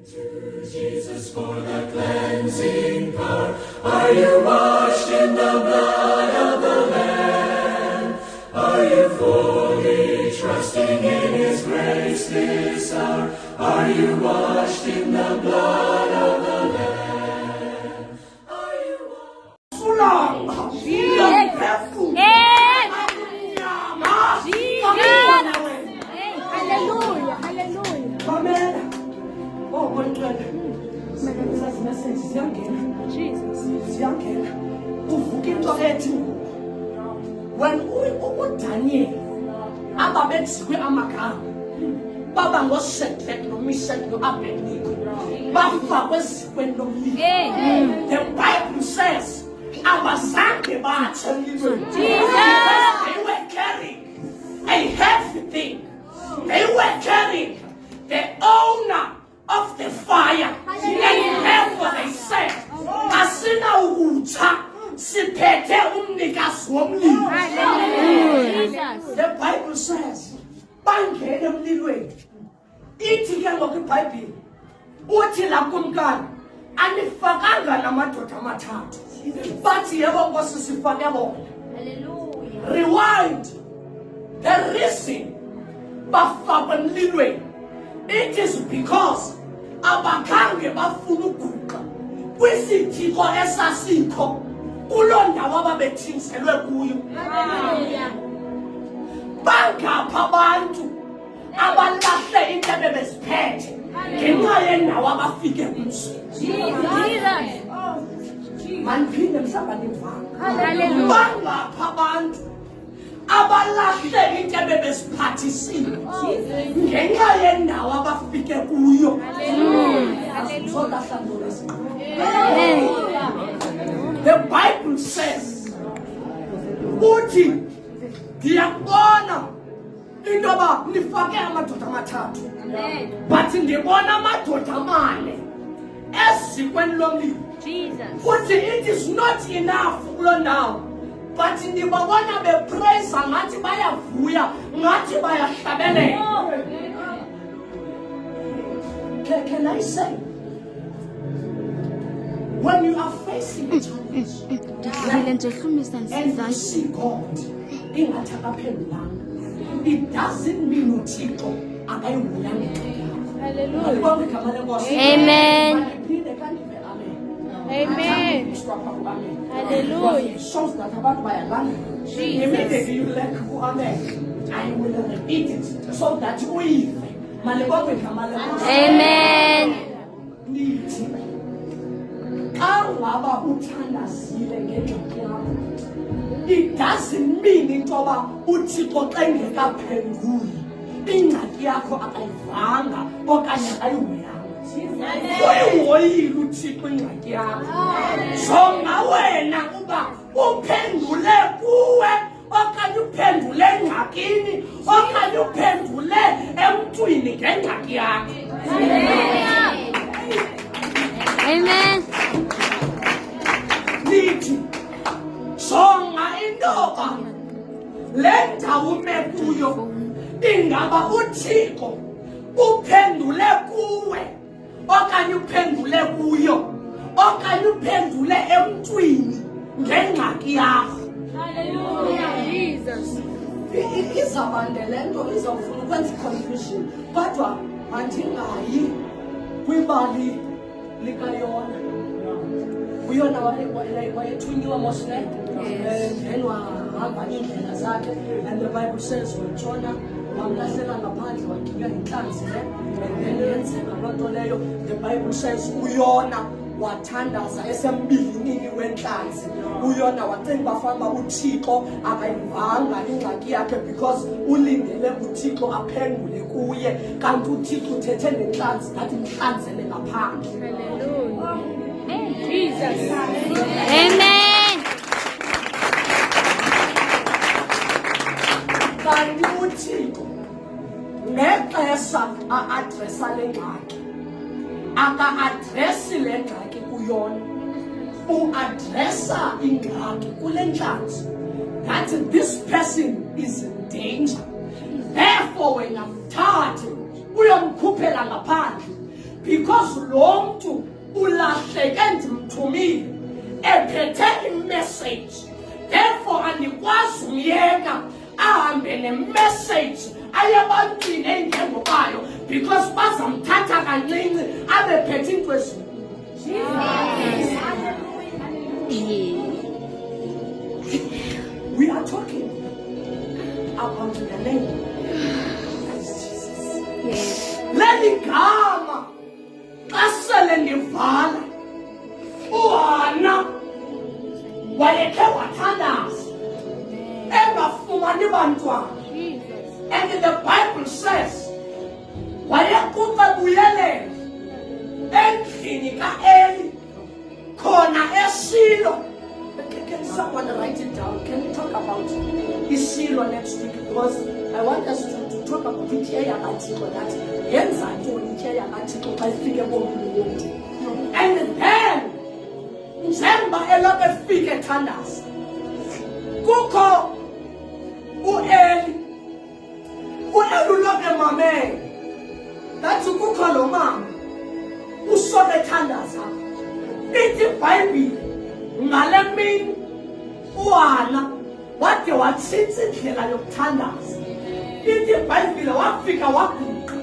Jesus for the cleansing power. Are you washed in the blood of the Lamb? Are you fully trusting in His grace this hour? Are you washed in the blood of the Lamb? Are you washed? Hallelujah, hallelujah. Amen. Oh, one twelve. Message siyangena. Jesus. Siyangena. Uvuka into ethi when uDaniel ababethikwe amagama baba ngoShadrach noMeshach noAbednego bafakwe ezikweni lomlilo. The Bible says abazange batshe emlilweni. They were carrying a heavy thing. They were carrying the owner of the fire. And therefore they said, Asina ukucha siphethe umnikazi womlilo. The Bible says, bangene emlilweni. Ithi ke ngoku iBhayibheli uthi la kumkani anifakanga namadoda amathathu. Bathi yebo Nkosi sifake bona. Hallelujah. Rewind. The reason bafakwe emlilweni, it is because abakhange bafuna uguqa kwisithixo esasikho kuloo ndawo ababethinselwe kuyo. Bangapha abantu abalahle into ebebeziphethe ngenxa yendawo abafike kuzo. Maniphinde mhlawumbe ndivanga. Bangapha abantu abalahle into ebebeziphathisile ngenxa yendawo abafike kuyo. The Bible says uthi ndiyabona into yoba nifake amadoda amathathu, but ndibona amadoda amane ezikweni lomlilo. Uthi it is not enough kuloo ndawo, but ndibabona bepraise ngathi bayavuya ngathi bayahlabelela. Can I say, when you are facing a challenge and you see God ingathi akaphendulanga, it doesn't mean uThixo akayivuyanga. Hallelujah. Amen. Amen. Hallelujah. It shows that about by a language. Immediately you like amen. I will repeat it so that we Amen. It doesn't mean into yoba uThixo xa engekaphenduli ingxaki yakho akayivanga okanye akayihoyanga. Uyihoyile uThixo ingxaki yakho. Jonga wena uba uphendule kuwe okanye uphendule engxakini okanye uphendule emntwini ngengxaki yakho. Amen. Lithi jonga intoba le ndawo ume kuyo ingaba uThixo uphendule kuwe okanye uphendule kuyo okanye uphendule emntwini ngengxaki yakho. Hallelujah. Jesus. Izabande le nto izawufuna ukwenza confusion, kodwa mandingayi kwibali likayona. Uyona wayethunyiwe mosne then wahamba indlela zakhe, and the Bible says watshona wamlahlela ngaphandle waginya inhlanzi and then yenzeka loo nto leyo. The Bible says uyona wathandaza esembilinini wenhlanzi. Uyona wacinga bafana uThixo akayivanga ingxaki yakhe because ulindele uThixo aphendule kuye, kanti uThixo uthethe nenhlanzi ngathi mhlanzele ngaphandle. Hallelujah. Jesus. Amen. Kanti uThixo ngexesha a-adressa le ngxaki aka-adresi le ngxaki kuyona, u-adressa ingxaki kule nhlanzi that this person is in danger. Therefore wena mthathe uyomkhuphela ngaphandle because lo mntu ulahleke ndimthumile ephethe imessage. Therefore andikwazi umyeka ahambe nemessage ayebantwini enjengobayo because bazamthatha kancinci abephethe into ezinto. We are talking about the name of Jesus. Leli gama asele ndivala uHana wayekhe wathandaza engafumani bantwana. And the Bible says wayekuqa buyelele endlini kaEli khona eShilo. Can someone write it down? Can we talk about Shilo next week? Because I want us to talk about it here that and then njengoba elokhu efika ethandaza kukho uEli ulokhu emamele ngathi kukho lo mama usoke ethandaza. Ithi iBhayibhile ngale mini uHana wade watshintsha indlela yokuthandaza. Ithi iBhayibhile wafika waguqa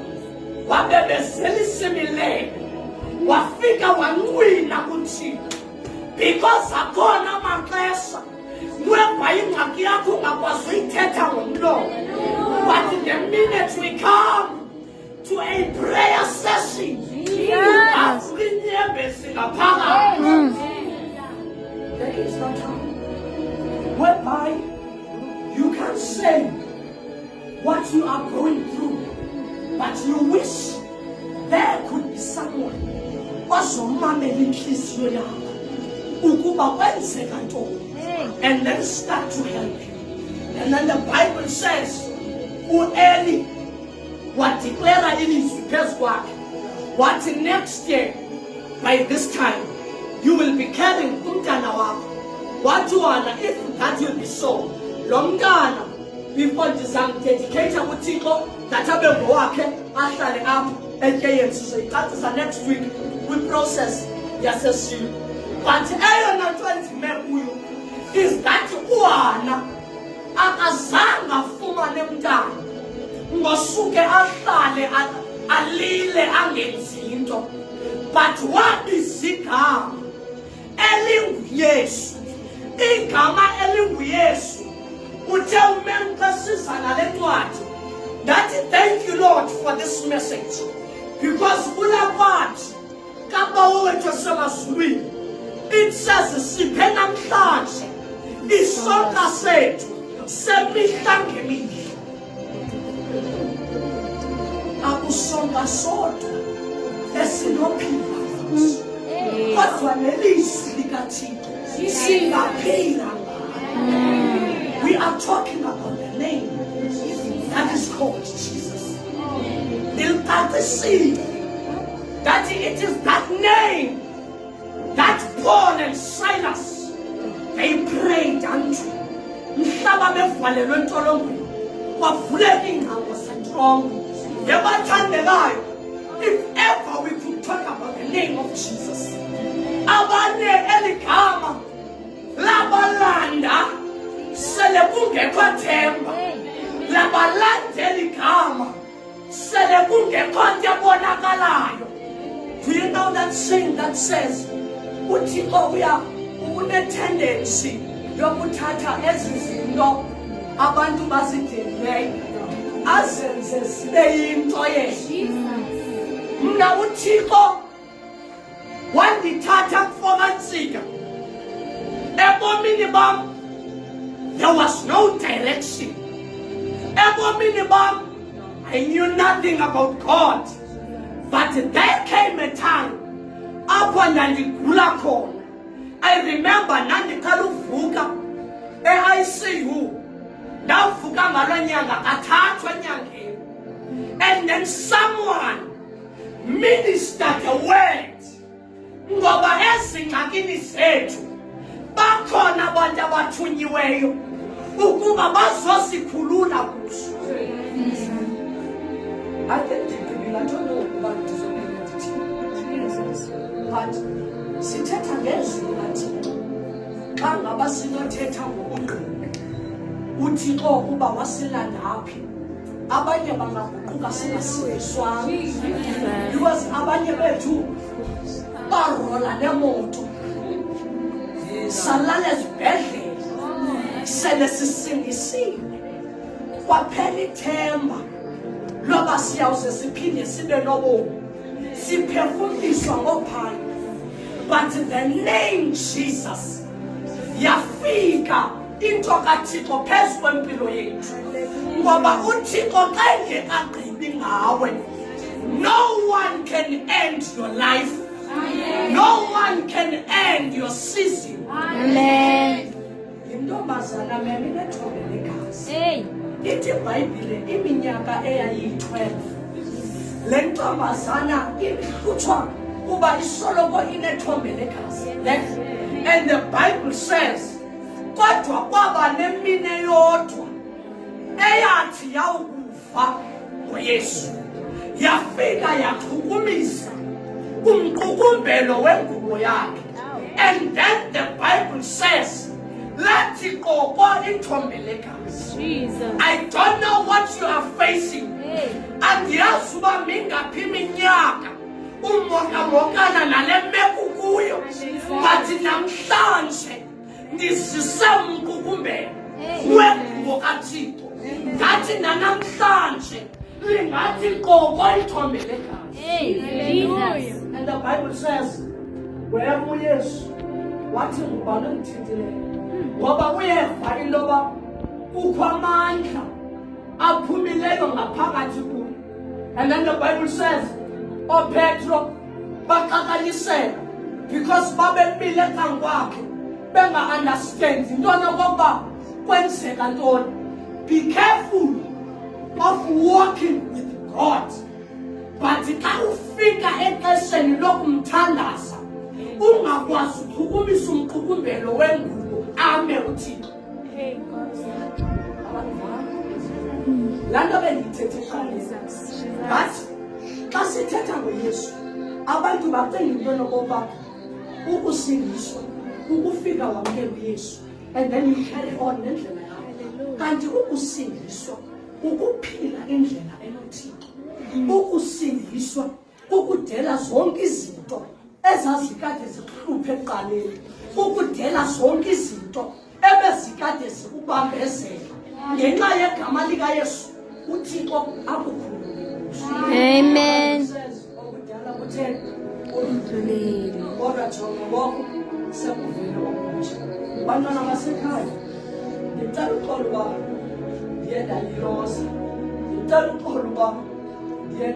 wabebezela isimilele wafika wancwina kuThixo because akhona amaxesha weba ingxaki yakho ungakwazi uyithetha ngomlomo. But the minute we come to a prayer session, there is no time whereby you can say what you are going through, but you wish there could be someone ozomamela inhliziyo yakho ukuba kwenzeka ntoni, and then start to help you. And then the Bible says uEli wadeclare ilizwi phezu kwakhe wathi next year by this time you will be carrying umntana wakho. Wathi wona if that will be so, lo mntana before ndizamdedicate kuThixo that abe ngowakhe ahlale apho eKNC. Sizoyicacisa next week kwi-process yaseShilo. But eyona nto enzime kuyo is that uHana akazange afumane mntana ngosuke ahlale alile angenzi into, but wabiza igama elinguYesu. Igama elinguYesu uthe uMeru xa siza nale ncwadi ndathi thank you Lord for this message, because kulaphathi kaBawo wethu wasemazulwini it says siphe namhlanje isonka sethu semihla ngemihla. Akusonka sodwa esinophila kodwa nelizwi likaThixo singaphila. We are talking about the name that is called Jesus. That it is that name that Paul and Silas they prayed unto. Mhlaba bevalelwe entolongweni kwavuleka iingcango zentlongo. Yabathandekayo, if ever we could talk about the name of Jesus, abane eligama labalanda sele kungekho themba, labalandela igama sele kungekho nto ebonakalayo. Do you know that saying that says uThixo une-tendency yokuthatha ezi zinto abantu bazidelileyo azenze zibe yinto yena. Mna uThixo wandithatha kufokantsika. Ebomini bam there was no direction. Ebomini bam I knew nothing about God, but there came a time apho ndandigula khona. I remember ndandiqala uvuka e-ICU, ndavuka ngaloo nyanga kathathu enyangeni, and then someone ministered a word ngoba ezingxakini zethu bakhona abantu abathunyiweyo ukuba bazosikhulula kuzo. I don't know about this. but sithetha ngezwi kaThixo. Xa ngaba sinothetha ngobungqina uThixo ukuba wasilanda phi, abanye bangaguquka singasindiswanga, because abanye bethu barola nemoto salala ezibhedlela sele sisindisiwe, kwaphela ithemba loba siyawuze siphinde sibe nobomi, siphefumliswa ngophaya. But the name Jesus yafika into kaThixo phezu kwempilo yethu, ngoba uThixo xa engekagqibi ngawe, no one can end your life. No one can end your season. Amen. Intombazana memi nethombe legazi. Hey. Ithi iBhayibhile iminyaka eyayi-12 le ntombazana ihlutshwa kuba isoloko inethombe legazi. And the Bible says kodwa kwaba nemini yodwa eyathi yawukufa ngoYesu, yafika yachukumisa umqukumbelo wengubo yakhe. And then the Bible says lathi qokwa ithombe legazi. Jesus. I don't know what you are facing. Hey. Andiyazi uba mingaphi iminyaka umokamokana nale meko kuyo, but namhlanje ndizise umqukumbelo wengubo kaThixo. Ngathi nanamhlanje lingathi qokwa ithombe legazi. Hey. Jesus. And the Bible says where uYesu wathi ngubani engithintileyo, ngoba uyeva into yoba kukho amandla aphumileyo ngaphakathi kuyo. And then the Bible says oPetro baxakaliseka because babemile kankwakhe benga-understand into yokokuba kwenzeka ntoni. Be careful of walking with God, but xa ufika exesheni lokumthandaza ungakwazi ukuchukumisa umqukumbelo wengubo ame uThixo. Laa nto bendiyithethe eqaleni, but xa sithetha ngoYesu abantu bacinga into yokokuba ukusindiswa ukufika wamkela uYesu and then you carry on nendlela yakho. Kanti ukusindiswa ukuphila indlela enoThixo, ukusindiswa ukudela zonke izinto ezazikade zikuhluphe ekuqaleni, ukudela zonke izinto ebezikade zikubambezela. Ngenxa yegama likaYesu uThixo akukhulule. Amen. Okudala kutheni udlulile, kodwa jonga ngoku sekuvele okutsha. Bantwana basekhaya, ndicela uxolo uba ndiye ndaliloza, ndicela uxolo uba ndiye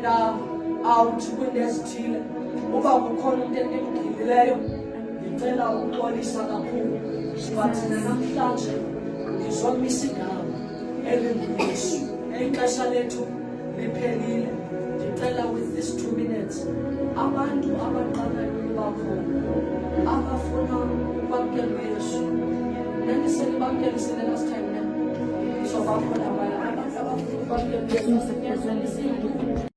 out kwiinto ezithile. Uba kukhona into endimgilileyo ndicela ukuxolisa kakhulu, but namhlanje ndizomisa igama elinguYesu. Ixesha lethu liphelile. Ndicela with these 2 minutes abantu abaqalayo ukuba khona abafuna ukwamkela uYesu, nandiselibamkelisile last time na, so bakhona abantu abafuna ukwamkela uYesu.